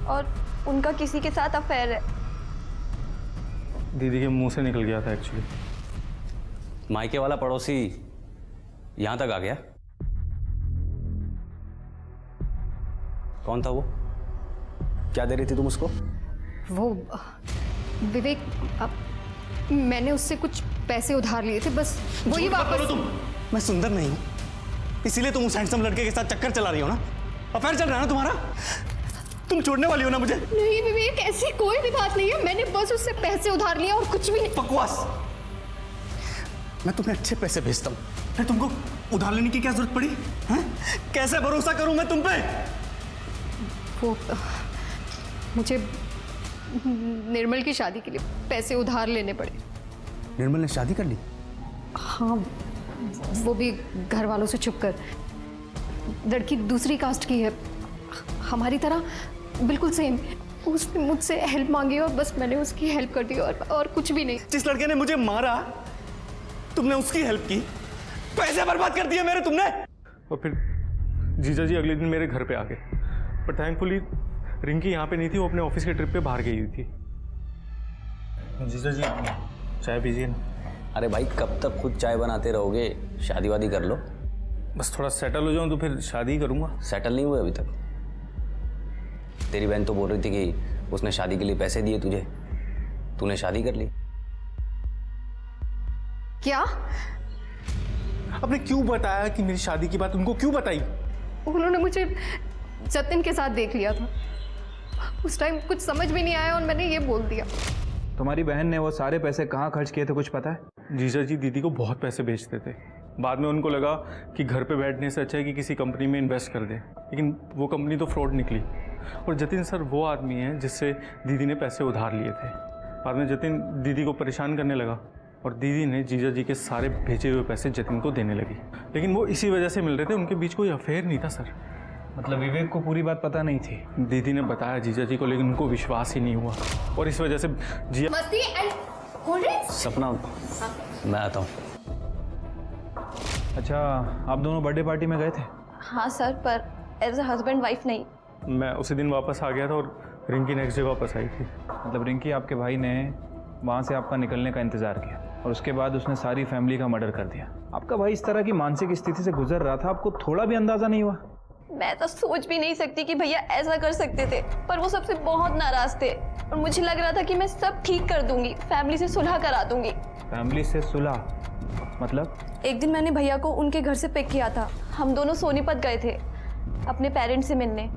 और उनका किसी के साथ अफेयर है। दीदी के मुंह से निकल गया था एक्चुअली। मायके वाला पड़ोसी यहां तक आ गया? कौन था वो? क्या दे रही थी तुम उसको? वो विवेक, मैंने उससे कुछ पैसे उधार लिए थे, बस वही वापस। तुम, मैं सुंदर नहीं हूं इसीलिए तुम उस हैंडसम लड़के के साथ चक्कर चला रही हो ना? अफेयर चल रहा है ना तुम्हारा? तुम छोड़ने वाली हो ना मुझे? नहीं विवेक, ऐसी कोई भी बात नहीं है। मैंने बस उससे पैसे उधार लिए और कुछ भी नहीं। बकवास। मैं तुम्हें अच्छे पैसे भेजता हूं, फिर तुमको उधार लेने की क्या जरूरत पड़ी? हैं? कैसे भरोसा करूं मैं तुम पे? वो मुझे निर्मल की शादी के लिए पैसे उधार लेने पड़े। निर्मल ने शादी कर ली? हाँ, वो भी घर वालों से छुप कर। लड़की दूसरी कास्ट की है, हमारी तरह बिल्कुल सेम। उसने मुझसे हेल्प मांगी और बस मैंने उसकी हेल्प कर दी और कुछ भी नहीं। जिस लड़के ने मुझे मारा तुमने उसकी हेल्प की, पैसे बर्बाद कर दिए मेरे तुमने। और फिर जीजा जी अगले दिन मेरे घर पे आ गए, पर थैंकफुली रिंकी यहाँ पे नहीं थी, वो अपने ऑफिस के ट्रिप पे बाहर गई हुई थी। जीजा जी चाय पीजिए ना। अरे भाई कब तक खुद चाय बनाते रहोगे? शादी वादी कर लो। बस थोड़ा सेटल हो जाऊँ तो फिर शादी ही करूँगा। सेटल नहीं हुए अभी तक? तेरी बहन तो बोल रही थी कि उसने शादी के लिए पैसे दिए तुझे, तूने शादी कर ली। क्या? आपने क्यों बताया कि मेरी शादी की बात उनको क्यों बताई? उन्होंने मुझे जतिन के साथ देख लिया था। उस टाइम कुछ समझ भी नहीं आया और मैंने ये बोल दिया। तुम्हारी बहन ने वो सारे पैसे कहाँ खर्च किए थे, कुछ पता है? जीजा जी दीदी को बहुत पैसे भेजते थे। बाद में उनको लगा कि घर पे बैठने से अच्छा है कि किसी कंपनी में इन्वेस्ट कर दे, लेकिन वो कंपनी तो फ्रॉड निकली। और जतिन सर वो आदमी है जिससे दीदी ने पैसे उधार लिए थे। बाद में जतिन दीदी को परेशान करने लगा और दीदी ने जीजा जी के सारे भेजे हुए पैसे जतिन को देने लगी, लेकिन वो इसी वजह से मिल रहे थे, उनके बीच कोई अफेयर नहीं था सर। मतलब विवेक को पूरी बात पता नहीं थी? दीदी ने बताया जीजा जी को, लेकिन उनको विश्वास ही नहीं हुआ और इस वजह से जिया। मस्ती एंड कोल्ड ड्रिंक्स। सपना, मैं आता हूँ। अच्छा, आप दोनों बर्थडे पार्टी में गए थे? हाँ सर, पर एज अ हस्बैंड वाइफ नहीं। मैं उसी दिन वापस आ गया था और रिंकी नेक्स्ट डे वापस आई थी। मतलब रिंकी आपके भाई ने वहाँ से आपका निकलने का इंतज़ार किया और उसके बाद उसने सारी फैमिली का मर्डर कर दिया। आपका भाई इस तरह की मानसिक स्थिति से गुजर रहा था, आपको थोड़ा भी अंदाज़ा नहीं हुआ? मैं तो सोच भी नहीं सकती कि भैया ऐसा कर सकते थे, पर वो सबसे बहुत नाराज थे और मुझे लग रहा था कि मैं सब ठीक कर दूंगी, फैमिली से सुलह करा दूंगी। फैमिली से सुलह मतलब? एक दिन मैंने भैया को उनके घर से पिक किया था। हम दोनों सोनीपत गए थे अपने पेरेंट्स से मिलने।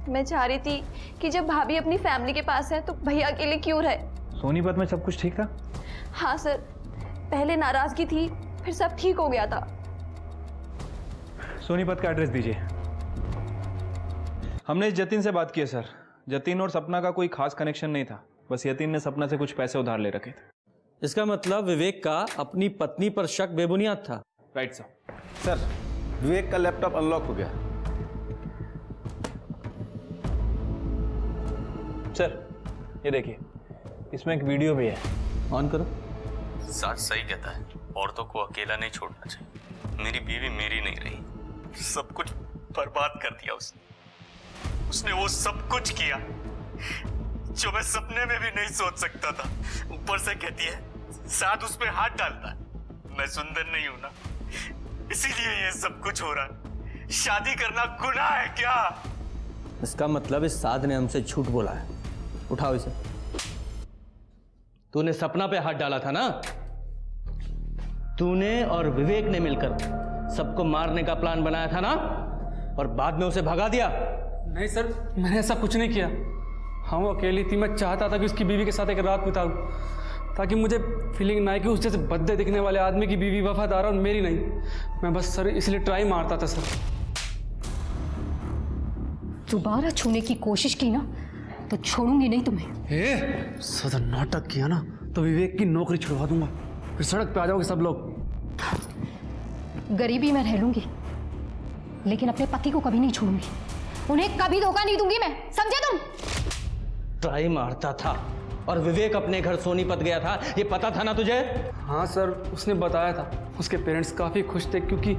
मैं चाह रही थी कि जब भाभी अपनी फैमिली के पास है तो भैया अकेले क्यों रहे। सोनीपत में सब कुछ ठीक था? हाँ सर, पहले नाराजगी थी, फिर सब ठीक हो गया था। सोनीपत का एड्रेस दीजिए। हमने इस जतिन से बात की है सर। जतिन और सपना का कोई खास कनेक्शन नहीं था, बस यतिन ने सपना से कुछ पैसे उधार ले रखे थे। इसका मतलब विवेक का अपनी पत्नी पर शक बेबुनियाद था। Right sir. सर, विवेक का लैपटॉप अनलॉक हो गया। सर ये देखिए, इसमें एक वीडियो भी है, ऑन करो। साथ सही कहता है, औरतों को अकेला नहीं छोड़ना चाहिए। मेरी बीवी मेरी नहीं रही, सब कुछ बर्बाद कर दिया उसने वो सब कुछ किया जो मैं सपने में भी नहीं सोच सकता था। ऊपर से कहती है साथ उस पे हाथ डालता है। मैं सुंदर नहीं हूं ना, इसीलिए ये सब कुछ हो रहा है। शादी करना गुनाह है क्या? इसका मतलब इस साध ने हमसे झूठ बोला है। उठाओ इसे। तूने सपना पे हाथ डाला था ना? तूने और विवेक ने मिलकर सबको मारने का प्लान बनाया था ना, और बाद में उसे भगा दिया। नहीं सर, मैंने ऐसा कुछ नहीं किया। हाँ वो अकेली थी, मैं चाहता था कि उसकी बीवी के साथ एक रात बिताऊं, ताकि मुझे फीलिंग ना आए कि उस जैसे भद्दे दिखने वाले आदमी की बीवी वफादार और मेरी नहीं। मैं बस सर इसलिए ट्राई मारता था सर। दोबारा छूने की कोशिश की ना तो छोड़ूंगी नहीं तुम्हें। सदा नाटक किया ना तो विवेक की नौकरी छुड़वा दूंगा, फिर सड़क पे आ जाओगे सब लोग। गरीबी में रह लूंगी, लेकिन अपने पति को कभी नहीं छोड़ूंगी। उन्हें कभी धोखा नहीं दूंगी मैं, समझे तुम? ट्राई मारता था और विवेक अपने घर सोनीपत गया था, ये पता था ना तुझे? हाँ सर, उसने बताया था। उसके पेरेंट्स काफ़ी खुश थे क्योंकि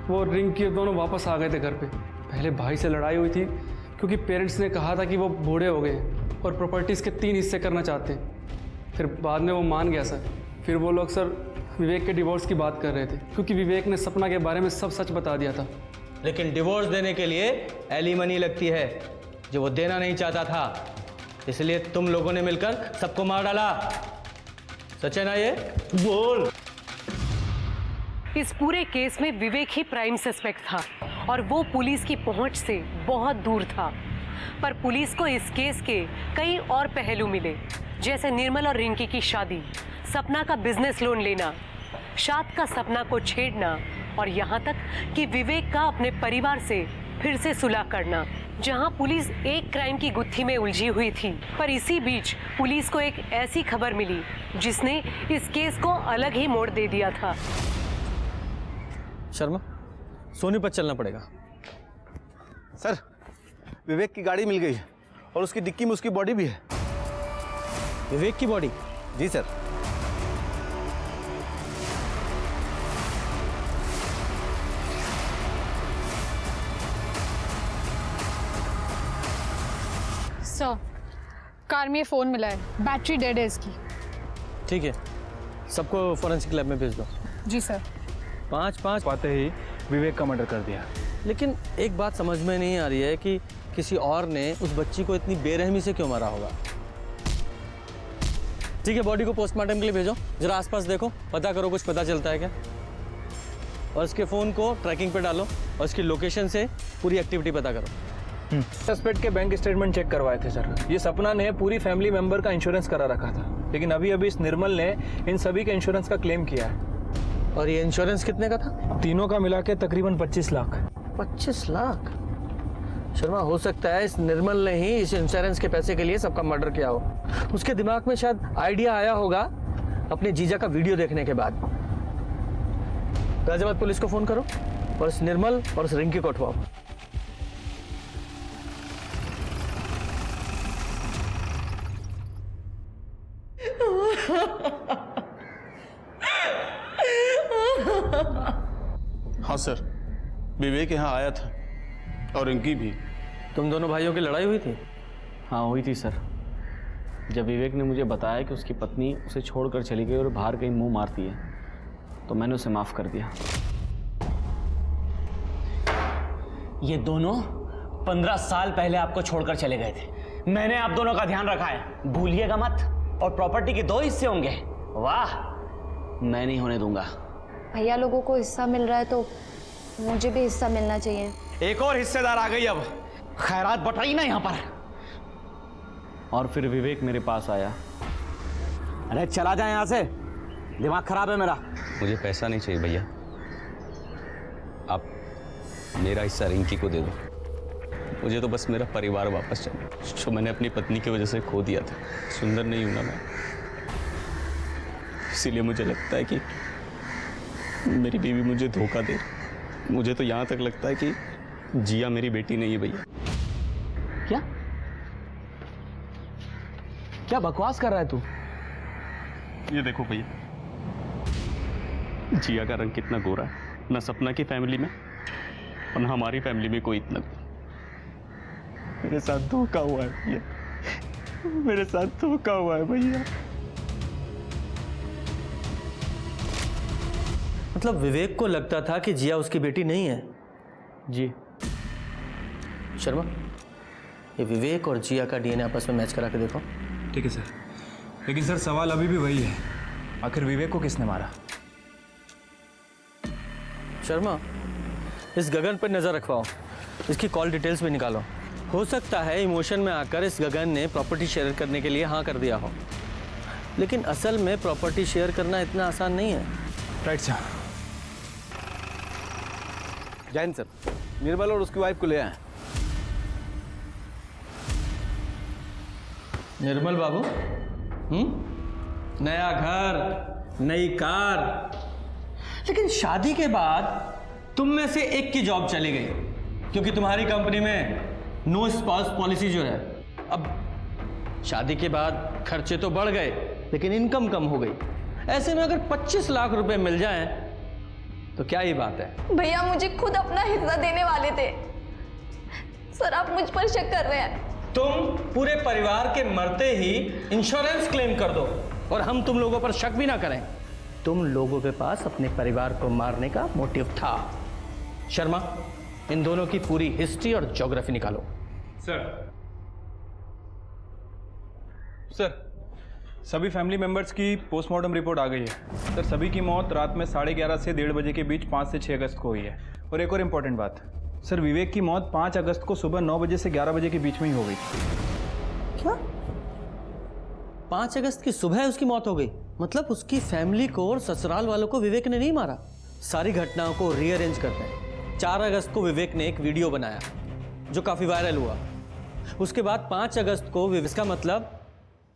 वो रिंकी दोनों वापस आ गए थे घर पे। पहले भाई से लड़ाई हुई थी, क्योंकि पेरेंट्स ने कहा था कि वो बूढ़े हो गए और प्रॉपर्टीज़ के 3 हिस्से करना चाहते हैं। फिर बाद में वो मान गया सर। फिर वो लोग सर विवेक के डिवोर्स की बात कर रहे थे, क्योंकि विवेक ने सपना के बारे में सब सच बता दिया था। लेकिन डिवोर्स देने के लिए एलिमनी लगती है, जो वो देना नहीं चाहता था। इसलिए तुम लोगों ने मिलकर सबको मार डाला। सच है ना ये? बोल। इस पूरे केस में विवेक ही प्राइम सस्पेक्ट था और वो पुलिस की पहुंच से बहुत दूर था। पर पुलिस को इस केस के कई और पहलू मिले, जैसे निर्मल और रिंकी की शादी, सपना का बिजनेस लोन लेना, शाद का सपना को छेड़ना और यहाँ तक कि विवेक का अपने परिवार से फिर से सुलह करना, जहाँ पुलिस एक क्राइम की गुत्थी में उलझी हुई थी। पर इसी बीच पुलिस को एक ऐसी खबर मिली जिसने इस केस को अलग ही मोड़ दे दिया था। शर्मा, सोनीपत चलना पड़ेगा। सर, विवेक की गाड़ी मिल गई है और उसकी डिक्की में उसकी बॉडी भी है। विवेक की बॉडी? जी सर। सर, कार में फ़ोन मिला है, बैटरी डेड है इसकी। ठीक है, सबको फोरेंसिक लैब में भेज दो। जी सर। 5-5 पाते ही विवेक का मर्डर कर दिया। लेकिन एक बात समझ में नहीं आ रही है कि किसी और ने उस बच्ची को इतनी बेरहमी से क्यों मारा होगा। ठीक है, बॉडी को पोस्टमार्टम के लिए भेजो, जरा आसपास देखो, पता करो कुछ पता चलता है क्या। और इसके फ़ोन को ट्रैकिंग पे डालो और इसकी लोकेशन से पूरी एक्टिविटी पता करो। सस्पेक्ट के बैंक स्टेटमेंट चेक करवाए थे सर। ये सपना ने पूरी फैमिली मेंबर का इंश्योरेंस करा रखा था, लेकिन अभी अभी इस निर्मल ने इन सभी के इंश्योरेंस का क्लेम किया है। और ये इंश्योरेंस कितने का था? तीनों का मिला के तकरीबन 25 लाख। 25 लाख? शर्मा, हो सकता है इस निर्मल ने ही इस इंश्योरेंस के पैसे के लिए सबका मर्डर किया हो। उसके दिमाग में शायद आइडिया आया होगा अपने जीजा का वीडियो देखने के बाद। गाजियाबाद पुलिस को फोन करो और इस निर्मल और इस रिंकी को उठवाओ। हाँ सर, विवेक यहाँ आया था और इनकी भी। तुम दोनों भाइयों की लड़ाई हुई थी? हाँ हुई थी सर। जब विवेक ने मुझे बताया कि उसकी पत्नी उसे छोड़कर चली गई और बाहर कहीं मुंह मारती है, तो मैंने उसे माफ़ कर दिया। ये दोनों 15 साल पहले आपको छोड़कर चले गए थे। मैंने आप दोनों का ध्यान रखा है, भूलिएगा मत। और प्रॉपर्टी के 2 हिस्से होंगे। वाह, मैं नहीं होने दूंगा। भैया लोगों को हिस्सा मिल रहा है तो मुझे भी हिस्सा मिलना चाहिए। एक और हिस्सेदार आ गई। अब खैरात बटाई ना यहाँ पर। और फिर विवेक मेरे पास आया। अरे चला जाए यहाँ से, दिमाग खराब है मेरा। मुझे पैसा नहीं चाहिए भैया, आप मेरा हिस्सा रिंकी को दे दो। मुझे तो बस मेरा परिवार वापस चाहिए, जो मैंने अपनी पत्नी की वजह से खो दिया था। सुंदर नहीं हूं ना मैं, इसीलिए मुझे लगता है कि मेरी बीवी मुझे धोखा दे। मुझे तो यहाँ तक लगता है कि जिया मेरी बेटी नहीं है भैया। क्या क्या बकवास कर रहा है तू? ये देखो भैया, जिया का रंग कितना गोरा है। ना सपना की फैमिली में और ना हमारी फैमिली में कोई इतना। मेरे साथ धोखा हुआ है भैया, मेरे साथ धोखा हुआ है भैया। मतलब विवेक को लगता था कि जिया उसकी बेटी नहीं है? जी शर्मा, ये विवेक और जिया का डीएनए आपस में मैच करा के देखो। ठीक है सर, लेकिन सर सवाल अभी भी वही है, आखिर विवेक को किसने मारा? शर्मा, इस गगन पर नजर रखवाओ, इसकी कॉल डिटेल्स भी निकालो। हो सकता है इमोशन में आकर इस गगन ने प्रॉपर्टी शेयर करने के लिए हाँ कर दिया हो, लेकिन असल में प्रॉपर्टी शेयर करना इतना आसान नहीं है। Right sir. Jain sir, Nirmal और उसकी वाइफ को ले आए। निर्मल बाबू, नया घर, नई कार, लेकिन शादी के बाद तुम में से एक की जॉब चली गई, क्योंकि तुम्हारी कंपनी में नो स्पाउस पॉलिसी जो है। अब शादी के बाद खर्चे तो बढ़ गए, लेकिन इनकम कम हो गई। ऐसे में अगर 25 लाख रुपए मिल जाएं, तो क्या ही बात है। भैया मुझे खुद अपना हिस्सा देने वाले थे, सर आप मुझ पर शक कर रहे हैं। तुम पूरे परिवार के मरते ही इंश्योरेंस क्लेम कर दो और हम तुम लोगों पर शक भी ना करें। तुम लोगों के पास अपने परिवार को मारने का मोटिव था। शर्मा, इन दोनों की पूरी हिस्ट्री और ज्योग्राफी निकालो। सर सभी फैमिली मेंबर्स की पोस्टमार्टम रिपोर्ट आ गई है। सर सभी की मौत रात में 11:30 से 1:30 बजे के बीच 5 से 6 अगस्त को हुई है। और एक और इम्पोर्टेंट बात, सर विवेक की मौत 5 अगस्त को सुबह 9 बजे से 11 बजे के बीच में ही हो गई थी। क्या 5 अगस्त की सुबह उसकी मौत हो गई? मतलब उसकी फैमिली को और ससुराल वालों को विवेक ने नहीं मारा। सारी घटनाओं को रीअरेंज करते हैं। 4 अगस्त को विवेक ने एक वीडियो बनाया जो काफ़ी वायरल हुआ। उसके बाद 5 अगस्त को इसका मतलब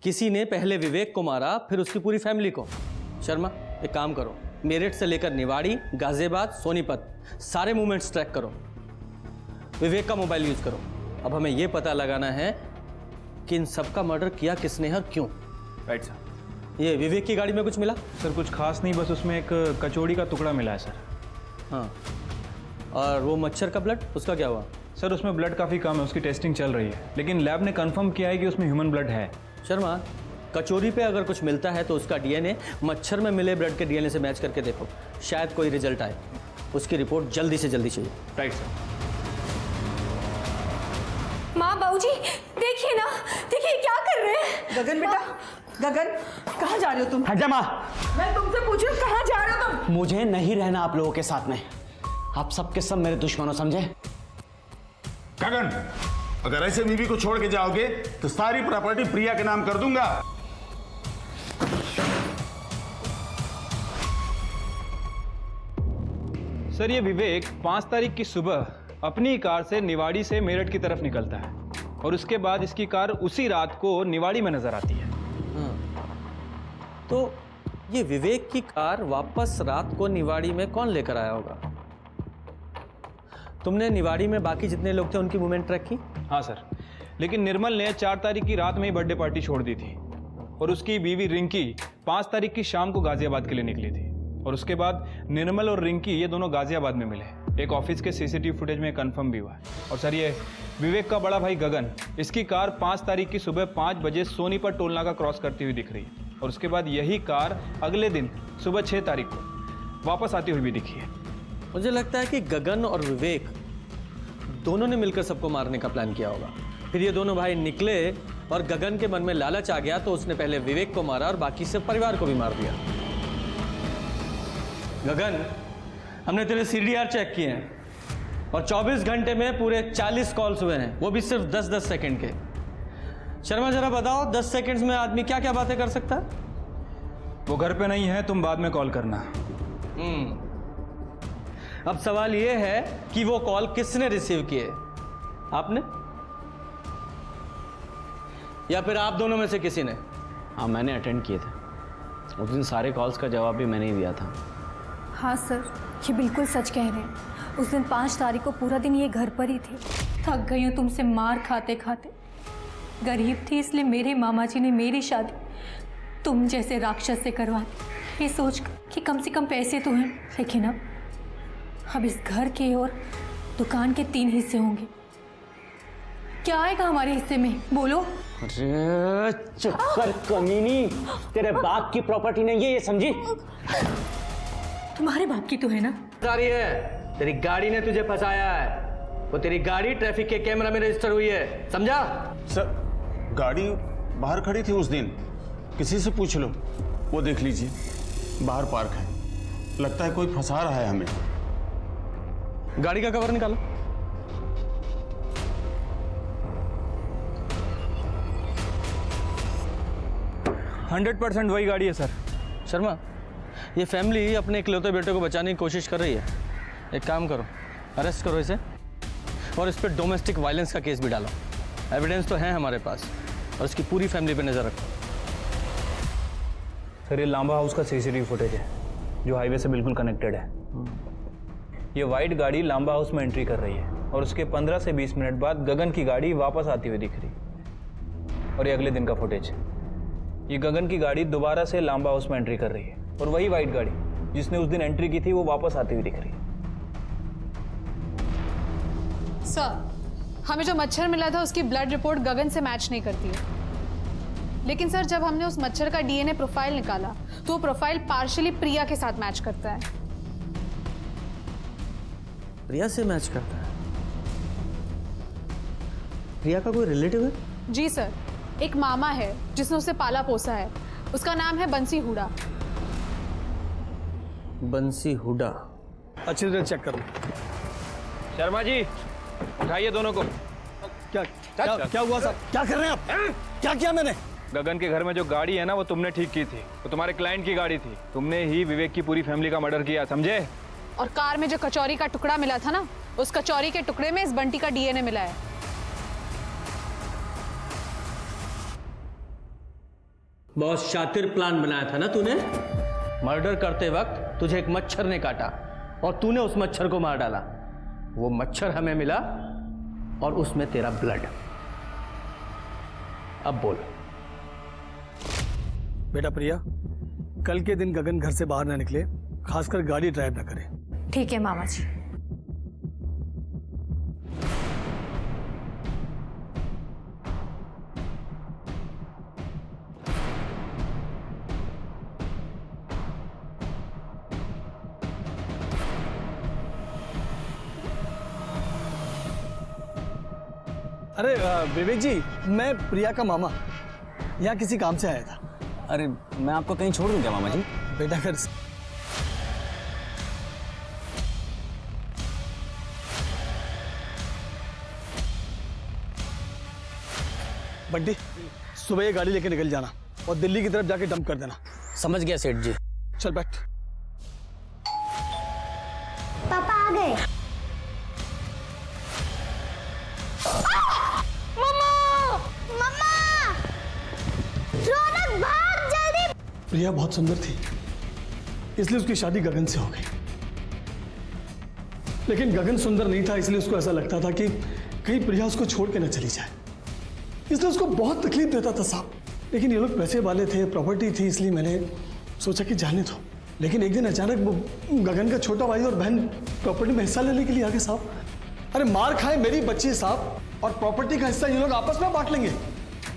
किसी ने पहले विवेक को मारा, फिर उसकी पूरी फैमिली को। शर्मा, एक काम करो, मेरठ से लेकर निवाड़ी, गाजियाबाद, सोनीपत सारे मूवमेंट्स ट्रैक करो। विवेक का मोबाइल यूज़ करो। अब हमें यह पता लगाना है कि इन सबका मर्डर किया किसने है और क्यों। Right sir. ये विवेक की गाड़ी में कुछ मिला? सर कुछ खास नहीं, बस उसमें एक कचौड़ी का टुकड़ा मिला है सर। हाँ, और वो मच्छर का ब्लड, उसका क्या हुआ? सर उसमें ब्लड काफ़ी कम है, उसकी टेस्टिंग चल रही है, लेकिन लैब ने कंफर्म किया है कि उसमें ह्यूमन ब्लड है। शर्मा, कचौरी पे अगर कुछ मिलता है तो उसका डीएनए मच्छर में मिले ब्लड के डीएनए से मैच करके देखो, शायद कोई रिजल्ट आए। उसकी रिपोर्ट जल्दी से जल्दी चाहिए। Right sir. माँ, बाबूजी, देखिए ना, देखिए क्या कर रहे हैं। गगन बेटा, गगन कहाँ जा रहे हो तुम? हट जा माँ। मैं तुमसे पूछ रही हूँ कहाँ जा रहे हो तुम? मुझे नहीं रहना आप लोगों के साथ में। आप सबके सब मेरे दुश्मनों समझे? गगन, अगर ऐसे बीवी को छोड़ के जाओगे तो सारी प्रॉपर्टी प्रिया के नाम कर दूंगा। सर ये विवेक 5 तारीख की सुबह अपनी कार से निवाड़ी से मेरठ की तरफ निकलता है और उसके बाद इसकी कार उसी रात को निवाड़ी में नजर आती है। तो ये विवेक की कार वापस रात को निवाड़ी में कौन लेकर आया होगा? तुमने निवाड़ी में बाकी जितने लोग थे उनकी मूवमेंट ट्रैक की? हाँ सर, लेकिन निर्मल ने 4 तारीख की रात में ही बर्थडे पार्टी छोड़ दी थी और उसकी बीवी रिंकी 5 तारीख की शाम को गाजियाबाद के लिए निकली थी और उसके बाद निर्मल और रिंकी ये दोनों गाजियाबाद में मिले। एक ऑफिस के सीसीटीवी फुटेज में कंफर्म भी हुआ है। और सर ये विवेक का बड़ा भाई गगन, इसकी कार 5 तारीख की सुबह 5 बजे सोनीपत टोल नाका क्रॉस करती हुई दिख रही है और उसके बाद यही कार अगले दिन सुबह 6 तारीख को वापस आती हुई भी दिखी है। मुझे लगता है कि गगन और विवेक दोनों ने मिलकर सबको मारने का प्लान किया होगा। फिर ये दोनों भाई निकले और गगन के मन में लालच आ गया तो उसने पहले विवेक को मारा और बाकी सब परिवार को भी मार दिया। गगन, हमने तेरे CDR चेक किए हैं और 24 घंटे में पूरे 40 कॉल्स हुए हैं, वो भी सिर्फ 10-10 सेकंड के। शर्मा जरा बताओ 10 सेकंड्स में आदमी क्या क्या बातें कर सकता है? वो घर पे नहीं है, तुम बाद में कॉल करना। अब सवाल ये है कि वो कॉल किसने रिसीव किए, आपने या फिर आप दोनों में से किसी ने? हाँ, मैंने अटेंड किए थे। उस दिन सारे कॉल्स का जवाब भी मैंने ही दिया था। हाँ सर, ये बिल्कुल सच कह रहे हैं। उस दिन 5 तारीख को पूरा दिन ये घर पर ही थे। थक गई हूँ तुमसे मार खाते खाते। गरीब थी इसलिए मेरे मामा जी ने मेरी शादी तुम जैसे राक्षस से करवा दी, ये सोच कि कम से कम पैसे तो हैं। लेकिन अब इस घर के और दुकान के 3 हिस्से होंगे। क्या आएगा हमारे हिस्से में, बोलो? अरे चुप कर कमीनी, तेरे बाप की प्रॉपर्टी नहीं है, ये समझी? तुम्हारे बाप की तो है ना। रही है, तेरी गाड़ी ने तुझे फंसाया है। वो तेरी गाड़ी ट्रैफिक के कैमरा में रजिस्टर हुई है, समझा? सर, गाड़ी बाहर खड़ी थी उस दिन, किसी से पूछ लो, वो देख लीजिए बाहर पार्क है। लगता है कोई फंसा रहा है हमें। गाड़ी का कवर निकालो। %100% वही गाड़ी है सर। शर्मा, ये फैमिली अपने इकलौते बेटे को बचाने की कोशिश कर रही है। एक काम करो, अरेस्ट करो इसे और इस पर डोमेस्टिक वायलेंस का केस भी डालो। एविडेंस तो है हमारे पास और इसकी पूरी फैमिली पे नजर रखो। सर ये लांबा हाउस का सीसीटीवी फुटेज है जो हाईवे से बिल्कुल कनेक्टेड है। ये वाइट गाड़ी लांबा हाउस में एंट्री कर रही है और उसके 15 से 20 मिनट बाद गगन की गाड़ी वापस आती हुई दिख रही। और ये अगले दिन का फुटेज। ये गगन की गाड़ी दोबारा से लांबा हाउस में एंट्री कर रही है और वही वाइट गाड़ी जिसने उस दिन एंट्री की थी वो वापस आती हुई दिख रही है। सर, हमें जो मच्छर मिला था उसकी ब्लड रिपोर्ट गगन से मैच नहीं करती है। लेकिन सर जब हमने उस मच्छर का डीएनए प्रोफाइल निकाला तो वो प्रोफाइल पार्शियली प्रिया के साथ मैच करता है। प्रिया से मैच करता है? प्रिया का कोई रिलेटिव है? जी सर, एक मामा है जिसने उसे पाला पोसा है। उसका नाम है बंसी हुडा। बंसी हुडा? अच्छी तरह चेक कर लो। शर्मा जी उठाइए दोनों को। क्या हुआ साहब? क्या कर रहे हैं आप? क्या किया मैंने? गगन के घर में जो गाड़ी है ना वो तुमने ठीक की थी, वो तुम्हारे क्लाइंट की गाड़ी थी। तुमने ही विवेक की पूरी फैमिली का मर्डर किया, समझे? और कार में जो कचौरी का टुकड़ा मिला था ना, उस कचौरी के टुकड़े में इस बंटी का डीएनए मिला है। बहुत शातिर प्लान बनाया था ना तूने। मर्डर करते वक्त तुझे एक मच्छर ने काटा और तूने उस मच्छर को मार डाला। वो मच्छर हमें मिला और उसमें तेरा ब्लड। अब बोल। बेटा प्रिया, कल के दिन गगन घर से बाहर ना निकले, खासकर गाड़ी ड्राइव ना करे। ठीक है मामा जी। अरे विवेक जी, मैं प्रिया का मामा यहाँ किसी काम से आया था। अरे मैं आपको कहीं छोड़ दूं क्या मामा जी? बेटा घर बंटी, सुबह ये गाड़ी लेके निकल जाना और दिल्ली की तरफ जाके डंप कर देना। समझ गया सेठ जी। चल बैठ। पापा आ गए। प्रिया बहुत सुंदर थी, इसलिए उसकी शादी गगन से हो गई। लेकिन गगन सुंदर नहीं था, इसलिए उसको ऐसा लगता था कि कहीं प्रिया उसको छोड़ के न चली जाए, इसलिए उसको बहुत तकलीफ देता था साहब। लेकिन ये लोग पैसे वाले थे, प्रॉपर्टी थी, इसलिए मैंने सोचा कि जाने दो। लेकिन एक दिन अचानक वो गगन का छोटा भाई और बहन प्रॉपर्टी में हिस्सा लेने के लिए आ गए साहब। अरे मार खाए मेरी बच्ची साहब, और प्रॉपर्टी का हिस्सा ये लोग आपस में बांट लेंगे।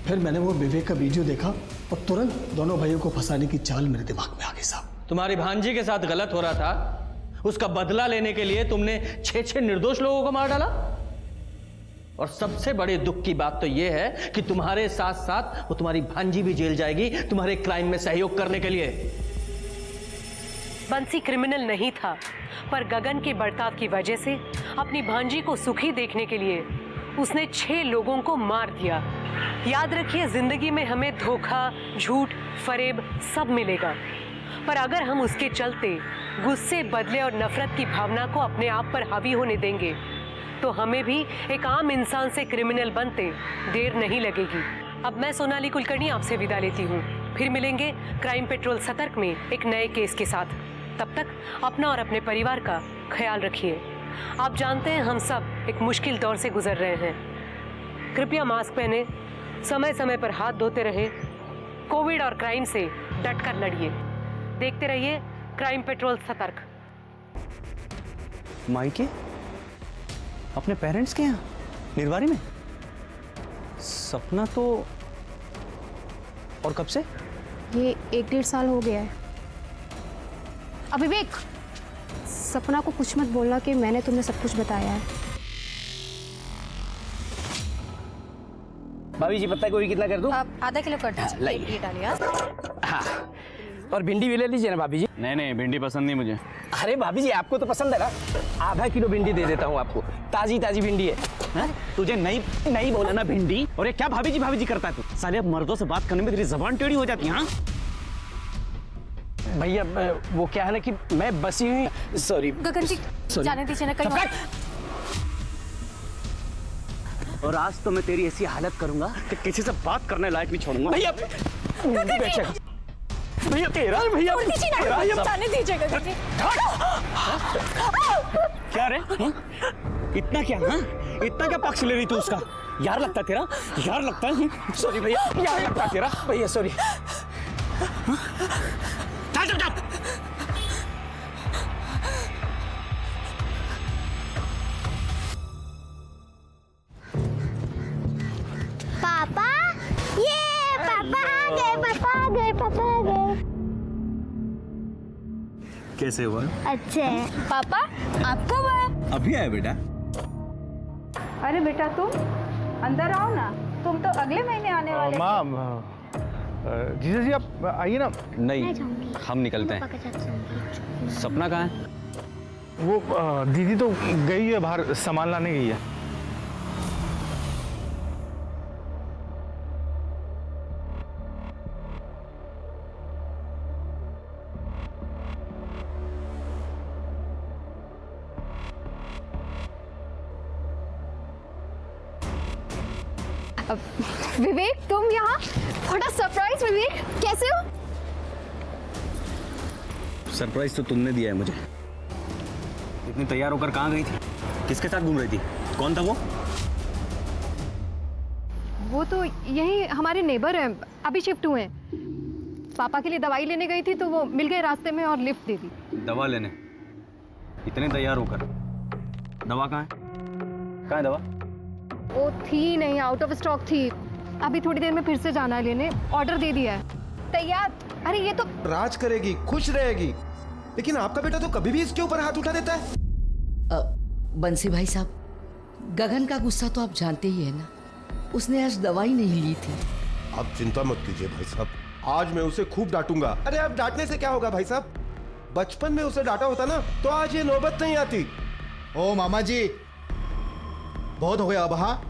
फिर मैंने वो विवेक का वीडियो देखा और तुरंत दोनों भाइयों को फंसाने की चाल मेरे दिमाग में आ गई साहब। तुम्हारी भांजी के साथ गलत हो रहा था, उसका बदला लेने के लिए तुमने 6 निर्दोष लोगों को मार डाला। और सबसे बड़े दुख की बात तो यह है कि तुम्हारे साथ साथ वो तुम्हारी भांजी भी जेल जाएगी तुम्हारे क्राइम में सहयोग करने के लिए। बंसी क्रिमिनल नहीं था, पर गगन के बर्ताव की वजह से अपनी भांजी को सुखी देखने के लिए उसने 6 लोगों को मार दिया। याद रखिए, जिंदगी में हमें धोखा, झूठ, फरेब सब मिलेगा, पर अगर हम उसके चलते गुस्से, बदले और नफरत की भावना को अपने आप पर हावी होने देंगे तो हमें भी एक आम इंसान से क्रिमिनल बनते देर नहीं लगेगी। अब मैं सोनाली कुलकर्णी आपसे विदा लेती हूँ। फिर मिलेंगे क्राइम पेट्रोल सतर्क में एक नए केस के साथ। तब तक अपना और अपने परिवार का ख्याल रखिए। आप जानते हैं हम सब एक मुश्किल दौर से गुजर रहे हैं। कृपया मास्क पहने, समय समय पर हाथ धोते रहे, कोविड और क्राइम से डटकर लड़िए। देखते रहिए क्राइम पेट्रोल सतर्क। मायके? अपने पेरेंट्स के यहाँ निर्वारी में? सपना तो और कब से? ये 1-1.5 साल हो गया है। अब विवेक, सपना को कुछ मत बोलना कि मैंने तुम्हें सब कुछ बताया है। भाभी जी पत्ता गोभी कितना कर दूं? आप आधा किलो कर दीजिए। ये डालिए। हाँ, और भिंडी भी ले लीजिए ना भाभी जी। नहीं नहीं, भिंडी पसंद नहीं मुझे। अरे भाभी जी आपको तो पसंद है ना, आधा किलो भिंडी दे देता हूँ आपको। ताजी ताजी भिंडी है। हाँ? तुझे नहीं बोला ना भिंडी। और ये क्या भाभी जी करता है तू? साले अब मर्दों से बात करने में तेरी जबान टेढ़ी हो जाती है। हाँ भैया, वो क्या है ना कि मैं बसी हुई। सॉरी गगन जी, जाने दीजिए ना कहीं। और आज तो मैं तेरी ऐसी हालत करूंगा कि किसी से बात करने लायक नहीं छोड़ूंगा। भैया भैया तेरा भैया जाने दीजिए गगन जी। क्या रे? इतना क्या? हाँ, इतना क्या पक्ष ले रही तू उसका? यार लगता तेरा, यार लगता है। सॉरी भैया, यार लगता तेरा भैया, सॉरी। चुप। कैसे हुआ? अच्छे हैं। पापा आप कब आए? अभी आया बेटा। अरे बेटा तुम अंदर आओ ना, तुम तो अगले महीने आने वाले थे। जीजा जी आप आइए ना। नहीं, हम निकलते हैं। सपना कहाँ है? वो दीदी तो गई है बाहर, सामान लाने गई है। विवेक तुम यहाँ? थोड़ा सरप्राइज विवेक, कैसे हो? सरप्राइज तो तुमने दिया है मुझे। इतनी तैयार होकर कहाँ गई थी? किसके साथ घूम रही थी? कौन था वो? वो तो यही हमारे नेबर हैं, अभी शिफ्ट हुए हैं। पापा के लिए दवाई लेने गई थी तो वो मिल गए रास्ते में और लिफ्ट दे दी। दवा लेने? इतने तैयार होकर? दवा कहाँ है? कहाँ है दवा? वो थी नहीं, आउट ऑफ स्टॉक थी। अभी थोड़ी देर में फिर से जाना है लेने, ऑर्डर दे दिया है। तैयार? अरे ये तो राज करेगी, खुश रहेगी, लेकिन आपका बेटा तो कभी भी इसके ऊपर हाथ उठा देता है। बंसी भाई साहब, गगन का गुस्सा तो आप जानते ही है ना। उसने आज दवाई नहीं ली थी। आप चिंता मत कीजिए भाई साहब, आज मैं उसे खूब डांटूंगा। अरे अब डांटने से क्या होगा भाई साहब, बचपन में उसे डांटा होता ना तो आज ये नौबत नहीं आती। ओ मामा जी, बहुत हो गया अब। हाँ,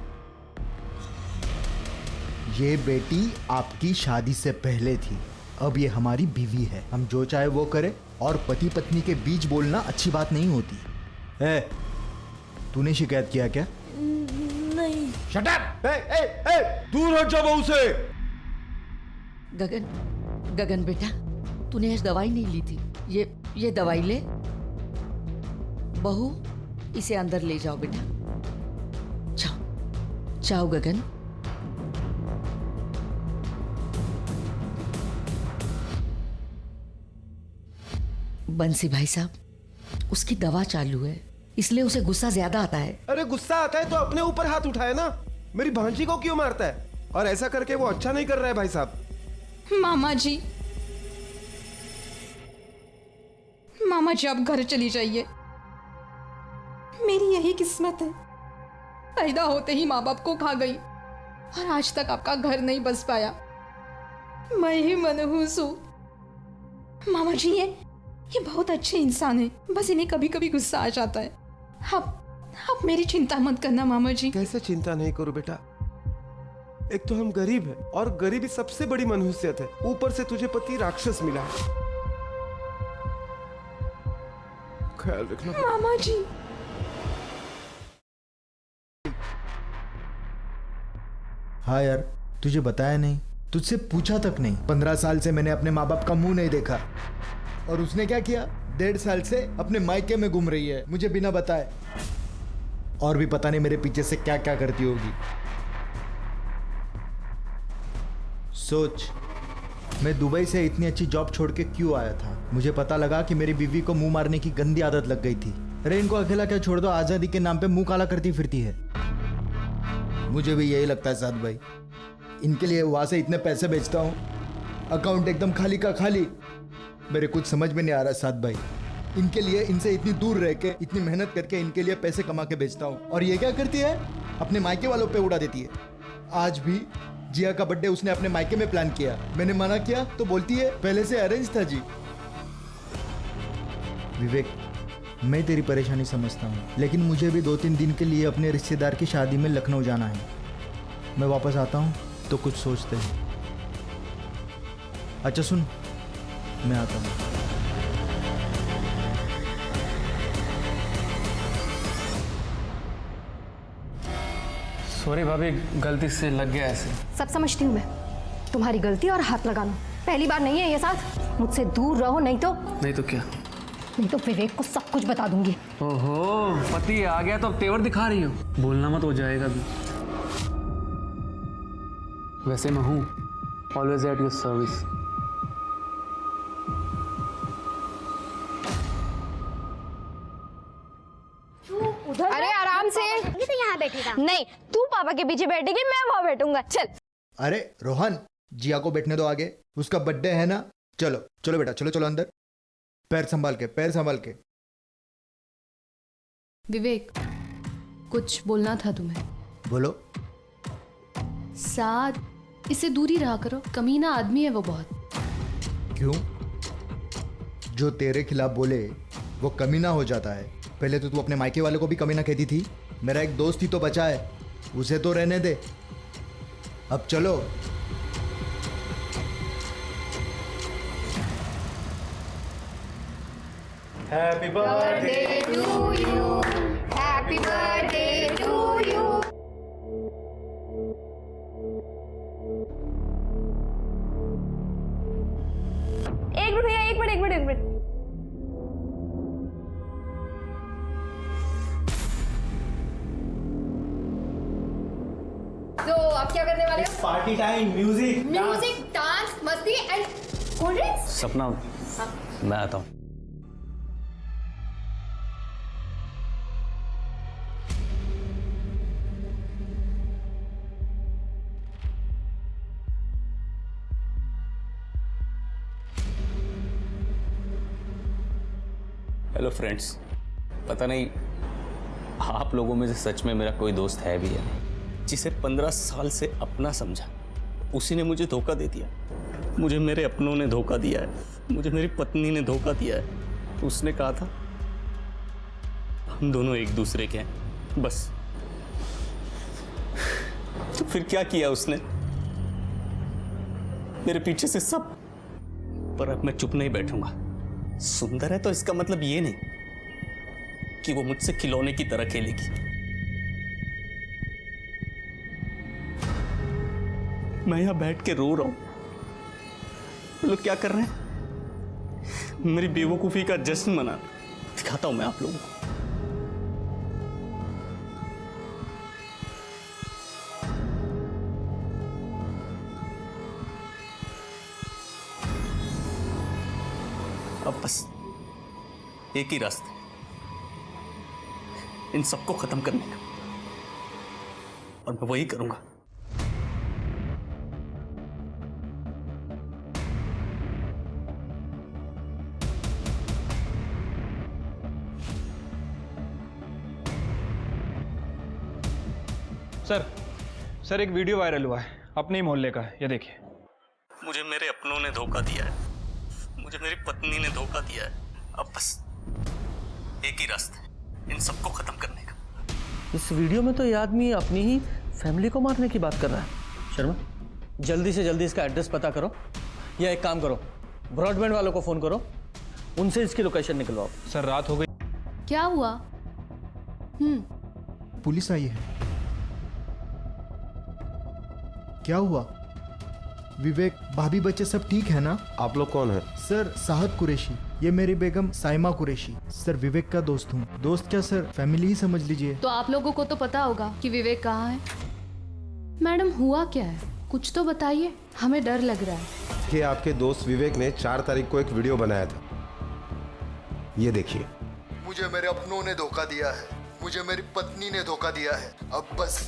ये बेटी आपकी शादी से पहले थी, अब ये हमारी बीवी है। हम जो चाहे वो करें, और पति पत्नी के बीच बोलना अच्छी बात नहीं होती है। तूने शिकायत किया क्या? नहीं। Shut up! दूर हट जाओ बहू से। गगन बेटा, तूने आज दवाई नहीं ली थी। ये दवाई ले। बहू, इसे अंदर ले जाओ बेटा। जाओ गगन। बंसी भाई साहब, उसकी दवा चालू है, इसलिए उसे गुस्सा ज्यादा आता है। अरे गुस्सा आता है तो अपने ऊपर हाथ उठाए ना, मेरी भांजी को क्यों मारता है? और ऐसा करके वो अच्छा नहीं कर रहा है भाई साहब। मामा जी, मामा जी आप घर चली जाइए। मेरी यही किस्मत है, पैदा होते ही माँ बाप को खा गई और आज तक आपका घर नहीं बस पाया। मैं ही मनहूस हूँ। मामा जी ये बहुत अच्छे इंसान है, बस इन्हें कभी कभी गुस्सा आ जाता है। आप मेरी चिंता मत करना मामा जी। कैसे चिंता नहीं करूं बेटा, एक तो हम गरीब हैं और गरीबी सबसे बड़ी मनहूसियत है, ऊपर से तुझे पति राक्षस मिला है। ख्याल रखना मामा जी। हाँ यार, तुझे बताया नहीं, तुझसे पूछा तक नहीं। 15 साल से मैंने अपने माँ बाप का मुंह नहीं देखा, और उसने क्या किया? 1.5 साल से अपने मायके में घूम रही है मुझे बिना बताए, और भी पता नहीं मेरे पीछे से क्या क्या करती होगी। सोच, मैं दुबई से इतनी अच्छी जॉब छोड़ के क्यों आया था? मुझे पता लगा कि मेरी बीवी को मुंह मारने की गंदी आदत लग गई थी। अरे इनको अकेला क्या छोड़ दो, आजादी के नाम पे मुंह काला करती फिरती है। मुझे भी यही लगता है साथ भाई, इनके लिए वहां से इतने पैसे भेजता हूँ, अकाउंट एकदम खाली का खाली। मेरे कुछ समझ में नहीं आ रहा साथ भाई, इनके लिए इनसे इतनी दूर रह के इतनी मेहनत करके इनके लिए पैसे कमा के बेचता हूँ, और ये क्या करती है? अपने मायके वालों पे उड़ा देती है। आज भी जिया का बर्थडे उसने अपने मायके में प्लान किया, मैंने मना किया तो बोलती है पहले से अरेंज था जी। विवेक, मैं तेरी परेशानी समझता हूँ, लेकिन मुझे भी 2-3 दिन के लिए अपने रिश्तेदार की शादी में लखनऊ जाना है। मैं वापस आता हूँ तो कुछ सोचते हैं। अच्छा सुन, मैं आता हूँ। सॉरी भाभी, गलती से लग गया ऐसे। सब समझती हूँ मैं, तुम्हारी गलती और हाथ लगाना पहली बार नहीं है ये साथ। मुझसे दूर रहो, नहीं तो क्या? नहीं तो विवेक को सब कुछ बता दूंगी। ओहो, पति आ गया तो अब तेवर दिखा रही हो। बोलना मत, हो जाएगा भी। वैसे मैं हूँ ऑलवेज एट योर सर्विस। अरे आराम से। तो यहाँ बैठेगा। नहीं, तू पापा के पीछे बैठेगी, मैं वहां बैठूंगा। चल। अरे रोहन, जिया को बैठने दो आगे, उसका बर्थडे है ना। चलो चलो बेटा, चलो चलो अंदर। पैर संभाल के, पैर संभाल के। विवेक, कुछ बोलना था तुम्हें। बोलो। साथ इससे दूरी रहा करो, कमीना आदमी है वो बहुत। क्यों? जो तेरे खिलाफ बोले वो कमीना हो जाता है। पहले तो तू अपने मायके वाले को भी कमीना कहती थी। मेरा एक दोस्त ही तो बचा है, उसे तो रहने दे। अब चलो। Happy birthday to you, happy birthday to you. एक मिनट भैया, एक मिनट। तो आप क्या करने वाले हो? Party time, music music, dance, मस्ती एंड कोल्ड ड्रिंक्स। सपना, मैं आता हूँ। हेलो फ्रेंड्स, पता नहीं आप लोगों में से सच में मेरा कोई दोस्त है भी या नहीं, जिसे 15 साल से अपना समझा, उसी ने मुझे धोखा दे दिया। मुझे मेरे अपनों ने धोखा दिया है, मुझे मेरी पत्नी ने धोखा दिया है। उसने कहा था हम दोनों एक दूसरे के हैं, बस। तो फिर क्या किया उसने? मेरे पीछे से सब। पर अब मैं चुप नहीं बैठूंगा। सुंदर है तो इसका मतलब ये नहीं कि वो मुझसे खिलौने की तरह खेलेगी। मैं यहां बैठ के रो रहा हूं, लोग क्या कर रहे हैं? मेरी बेवकूफी का जश्न मना। दिखाता हूं मैं आप लोगों को। अब बस एक ही रास्ता है इन सबको खत्म करने का, और मैं वही करूंगा। सर एक वीडियो वायरल हुआ है अपने ही मोहल्ले का है, ये देखिए। मुझे मेरे अपनों ने धोखा दिया है, मुझे मेरी पत्नी ने धोखा दिया है। अब बस एक ही रास्ता है इन सबको खत्म करने का। इस वीडियो में तो ये आदमी अपनी ही फैमिली को मारने की बात कर रहा है। शर्मा, जल्दी से जल्दी इसका एड्रेस पता करो, या एक काम करो, ब्रॉडबैंड वालों को फ़ोन करो, उनसे इसकी लोकेशन निकलवाओ। सर रात हो गई। क्या हुआ? पुलिस आई है। क्या हुआ? विवेक, भाभी, बच्चे सब ठीक है ना? आप लोग कौन हैं? सर साहद कुरैशी, ये मेरी बेगम साइमा कुरैशी। सर विवेक का दोस्त हूँ। दोस्त क्या सर, फैमिली ही समझ लीजिए। तो आप लोगों को तो पता होगा कि विवेक कहाँ है। मैडम, हुआ क्या है? कुछ तो बताइए, हमें डर लग रहा है। कि आपके दोस्त विवेक ने 4 तारीख को एक वीडियो बनाया था, ये देखिए। मुझे मेरे अपनों ने धोखा दिया है, मुझे मेरी पत्नी ने धोखा दिया है। अब बस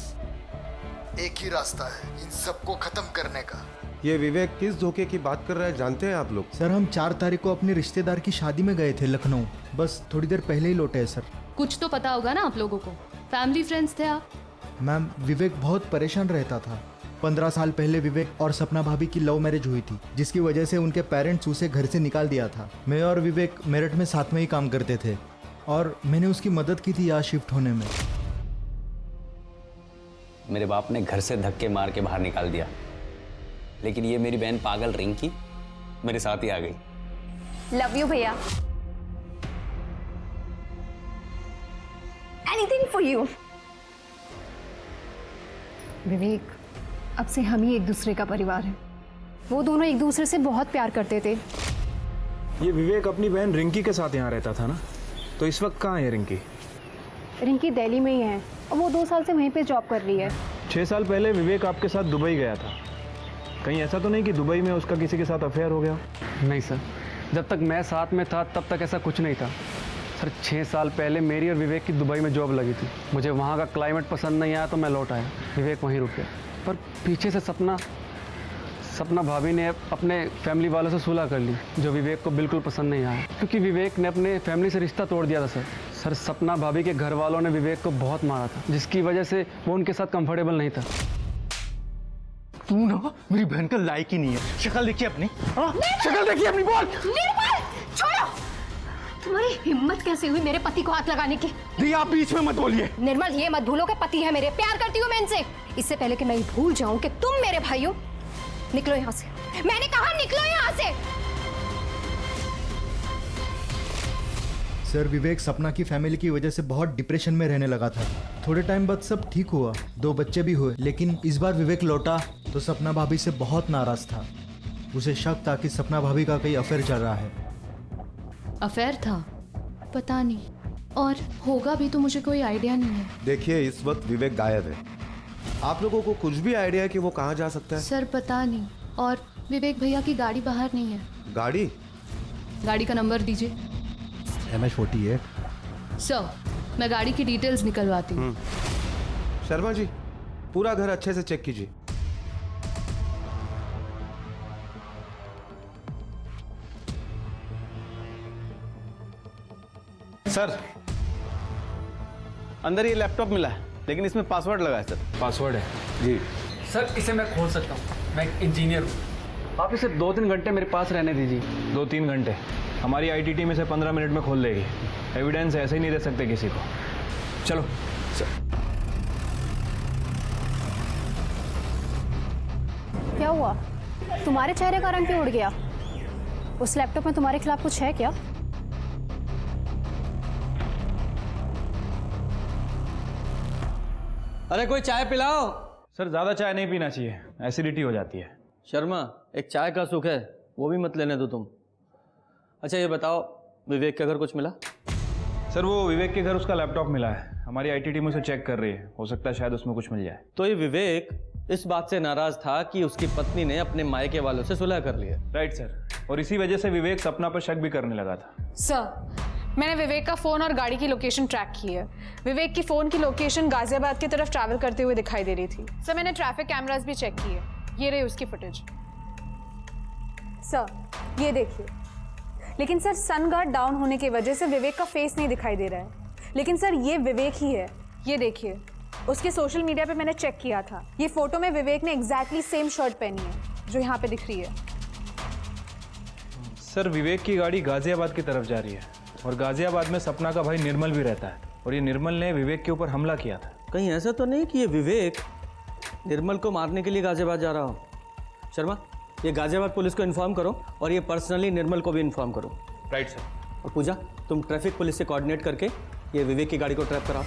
एक ही रास्ता है इन सबको खत्म करने का। ये विवेक किस धोखे की बात कर रहा है जानते हैं आप लोग? सर हम 4 तारीख को अपने रिश्तेदार की शादी में गए थे लखनऊ, बस थोड़ी देर पहले ही लौटे हैं सर। कुछ तो पता होगा ना आप लोगों को, फैमिली फ्रेंड्स थे आप। मैम, विवेक बहुत परेशान रहता था। 15 साल पहले विवेक और सपना भाभी की लव मैरिज हुई थी, जिसकी वजह से उनके पेरेंट्स उसे घर से निकाल दिया था। मैं और विवेक मेरठ में साथ में ही काम करते थे और मैंने उसकी मदद की थी यहाँ शिफ्ट होने में। मेरे बाप ने घर से धक्के मार के बाहर निकाल दिया, लेकिन ये मेरी बहन पागल रिंकी मेरे साथ ही आ गई। लव यू भैया, एनीथिंग फॉर यू। विवेक, अब से हम ही एक दूसरे का परिवार है। वो दोनों एक दूसरे से बहुत प्यार करते थे। ये विवेक अपनी बहन रिंकी के साथ यहाँ रहता था ना, तो इस वक्त कहाँ है रिंकी? रिंकी दिल्ली में ही है और वो 2 साल से वहीं पे जॉब कर रही है। 6 साल पहले विवेक आपके साथ दुबई गया था, कहीं ऐसा तो नहीं कि दुबई में उसका किसी के साथ अफेयर हो गया? नहीं सर, जब तक मैं साथ में था तब तक ऐसा कुछ नहीं था सर। 6 साल पहले मेरी और विवेक की दुबई में जॉब लगी थी। मुझे वहाँ का क्लाइमेट पसंद नहीं आया तो मैं लौट आया, विवेक वहीं रुक गया। पर पीछे से सपना भाभी ने अपने फैमिली वालों से सुलह कर ली, जो विवेक को बिल्कुल पसंद नहीं आया, क्योंकि विवेक ने अपने फैमिली से रिश्ता तोड़ दिया था सर। सर सपना भाभी के घर वालों ने विवेक को बहुत मारा था, जिसकी वजह से वो उनके साथ कंफर्टेबल नहीं था। तू ना मेरी बहन का लायक ही नहीं है। शक्ल देखिए अपनी, हाँ शक्ल देखिए अपनी, बोल। निर्मल छोड़ो, तुम्हारी हिम्मत कैसे हुई मेरे पति को हाथ लगाने की? दी आप बीच में मत बोलिए। निर्मल ये मत भूलो कि पति है मेरे, प्यार करती हूँ मैं इनसे। इससे पहले कि मैं भूल जाऊं कि तुम मेरे भाई हो, निकलो यहाँ से। मैंने कहा निकलो यहाँ से। सर विवेक सपना की फैमिली की वजह से बहुत डिप्रेशन में रहने लगा था। थोड़े टाइम बाद सब ठीक हुआ, 2 बच्चे भी हुए, लेकिन इस बार विवेक लौटा तो सपना भाभी से बहुत नाराज था। उसे शक था कि सपना भाभी का कोई अफेयर चल रहा है। अफेयर था? पता नहीं, और होगा भी तो मुझे कोई आइडिया नहीं है। देखिए इस वक्त विवेक गायब है। आप लोगों को कुछ भी आइडिया है कि वो कहाँ जा सकता है? सर पता नहीं, और विवेक भैया की गाड़ी बाहर नहीं है। गाड़ी? गाड़ी का नंबर दीजिए। MH48। सर मैं गाड़ी की डिटेल्स निकलवाती हूँ। शर्मा जी पूरा घर अच्छे से चेक कीजिए। सर अंदर ये लैपटॉप मिला है, लेकिन इसमें पासवर्ड लगा है सर। पासवर्ड है? जी सर इसे मैं खोल सकता हूँ, मैं एक इंजीनियर हूँ। आप इसे 2-3 घंटे मेरे पास रहने दीजिए। 2-3 घंटे? हमारी IT टीम इसे 15 मिनट में खोल देगी। एविडेंस ऐसे ही नहीं दे सकते किसी को। चलो क्या हुआ? तुम्हारे चेहरे का रंग क्यों उड़ गया? उस लैपटॉप में तुम्हारे खिलाफ कुछ है क्या? अरे कोई चाय पिलाओ। सर ज़्यादा चाय नहीं पीना चाहिए, एसिडिटी हो जाती है। शर्मा एक चाय का सुख है, वो भी मत लेने दो तुम। अच्छा ये बताओ विवेक के घर कुछ मिला? सर वो विवेक के घर उसका लैपटॉप मिला है, हमारी IT टीम उसे चेक कर रही है, हो सकता है शायद उसमें कुछ मिल जाए। तो ये विवेक इस बात से नाराज था कि उसकी पत्नी ने अपने मायके वालों से सुलह कर लिया। राइट सर, और इसी वजह से विवेक सपना पर शक भी करने लगा था। सर मैंने विवेक का फ़ोन और गाड़ी की लोकेशन ट्रैक की है। विवेक की फ़ोन की लोकेशन गाजियाबाद की तरफ ट्रैवल करते हुए दिखाई दे रही थी। सर मैंने ट्रैफिक कैमरास भी चेक किए, ये रही उसकी फुटेज। सर ये देखिए, लेकिन सर सन गार्ड डाउन होने की वजह से विवेक का फेस नहीं दिखाई दे रहा है, लेकिन सर ये विवेक ही है। ये देखिए, उसके सोशल मीडिया पे मैंने चेक किया था, ये फोटो में विवेक ने एग्जैक्टली सेम शर्ट पहनी है जो यहाँ पे दिख रही है। सर विवेक की गाड़ी गाजियाबाद की तरफ जा रही है, और गाजियाबाद में सपना का भाई निर्मल भी रहता है, और ये निर्मल ने विवेक के ऊपर हमला किया था। कहीं ऐसा तो नहीं कि ये विवेक निर्मल को मारने के लिए गाजियाबाद जा रहा हो? शर्मा ये गाजियाबाद पुलिस को इन्फॉर्म करो, और ये पर्सनली निर्मल को भी इन्फॉर्म करो। Right sir. और पूजा तुम ट्रैफिक पुलिस से कोऑर्डिनेट करके ये विवेक की गाड़ी को ट्रैप कराओ।